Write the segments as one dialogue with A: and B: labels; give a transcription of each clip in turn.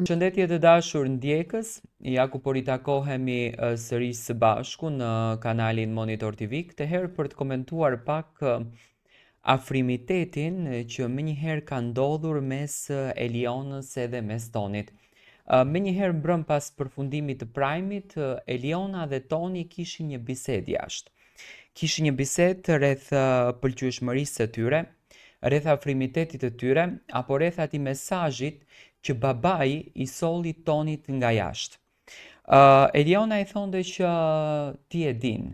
A: Përshëndetje të dashur ndjekës, ja ku po ritakohemi sërish së bashku në kanalin Monitor TV, këtë herë për të komentuar pak afrimitetin që menjëherë ka ndodhur mes Elionës edhe mes Tonit. Menjëherë mbrëm pas përfundimit të Prime-it, Eliona dhe Toni kishin një bisedë jashtë. Kishin një bisedë rreth pëlqyeshmërisë së tyre, rreth afrimitetit të tyre, apo rreth atij mesazhit që babai i solli Tonit nga jashtë. Eliona i thonte që ti e din,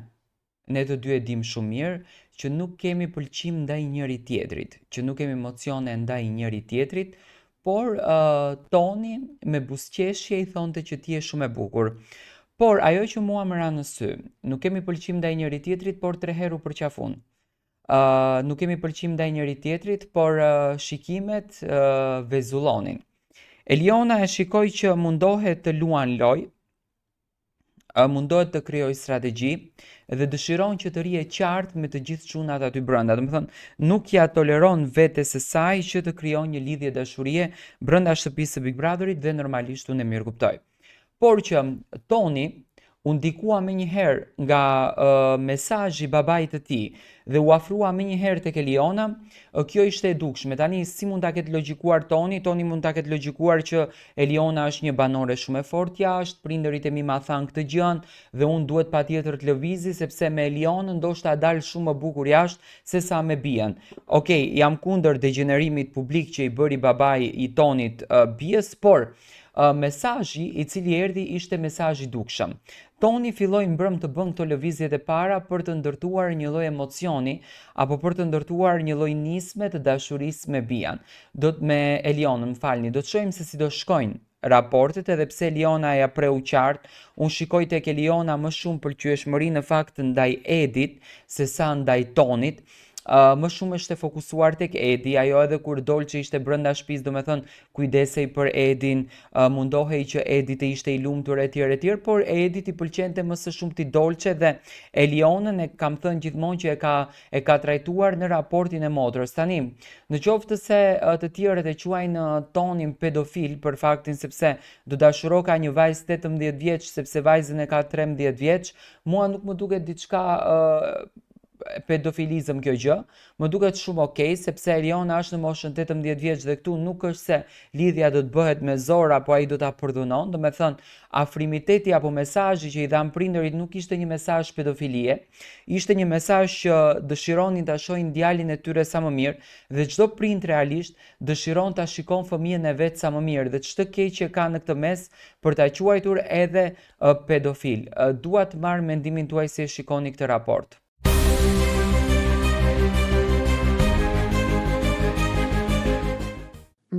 A: ne të dy e dim shumë mirë, që nuk kemi pëlqim ndaj njëri tjetrit, që nuk kemi emocione ndaj njëri tjetrit, por Toni me buzëqeshje i thonte që ti je shumë e bukur. Por ajo që mua më ra në sy, nuk kemi pëlqim ndaj njëri tjetrit, por 3 herë u përqafun. Nuk kemi pëlqim ndaj njëri tjetrit, por shikimet vezullonin. Eliona e shikoi që mundohet të luan lojë, mundohet të krijojë strategji dhe dëshiron që të rije qartë me të gjithë çunat aty brenda. Domethënë, nuk ja toleron vetes së saj që të krijon një lidhje dashurie brenda shtëpisë së Big Brotherit dhe normalisht unë e mirë kuptoj. Por që Toni u ndikua menjëherë nga mesazhi i babait të tij dhe u afrua menjëherë tek Eliona, kjo ishte e dukshme. Tani si mund ta ketë logjikuar Toni? Toni mund ta ketë logjikuar që Eliona është një banore shumë e fortë jashtë, prindërit e mi ma thanë këtë gjën dhe unë duhet patjetër të lëvizi sepse me Elionën ndoshta dal shumë më bukur jashtë sesa me bien. Okej, jam kundër degenerimit publik që i bëri babai i Tonit bijës, por mesazhi i cili erdhi ishte mesazh i dukshëm. Toni filloi mbrëm të bën këto lëvizjet e para për të ndërtuar një lloj emocioni apo për të ndërtuar një lloj nisme të dashurisë me bian. Me Elionën, m'falni, do të shohim se si do shkojnë raportet edhe pse Eliona ja preu qartë. Unë shikoj tek Eliona më shumë pëlqyeshmëri në fakt ndaj Edit sesa ndaj Tonit. Më shumë është e fokusuar tek Edi, ajo edhe kur Dolce ishte brenda shtëpisë, domethënë kujdesej për Edin, mundohej që Edi të ishte i lumtur etj, por Edit i pëlqente më së shumti Dolce dhe Elionën e kam thënë gjithmonë që e ka trajtuar në raportin e motrës. Tani, në qoftë se të tjerët e quajnë Tonin pedofil për faktin sepse do dashuro ka një vajzë 18 vjeç sepse vajzën e ka 13 vjeç, mua nuk më duket diçka pedofilizëm kjo gjë, më duket shumë okej, sepse Eliona është në moshën 18 vjeç dhe këtu nuk është se lidhja do të bëhet me zor apo ai do ta përdhunon, domethënë afrimiteti apo mesazhi që i dhan prindërit nuk ishte një mesazh pedofilie, ishte një mesazh që dëshironin ta shohin djalin e tyre sa më mirë dhe çdo prind realisht dëshiron ta shikon fëmijën e vet sa më mirë dhe ç'të keq që ka në këtë mes për ta quajtur edhe pedofil. Dua të marr mendimin tuaj si e shikoni këtë raport.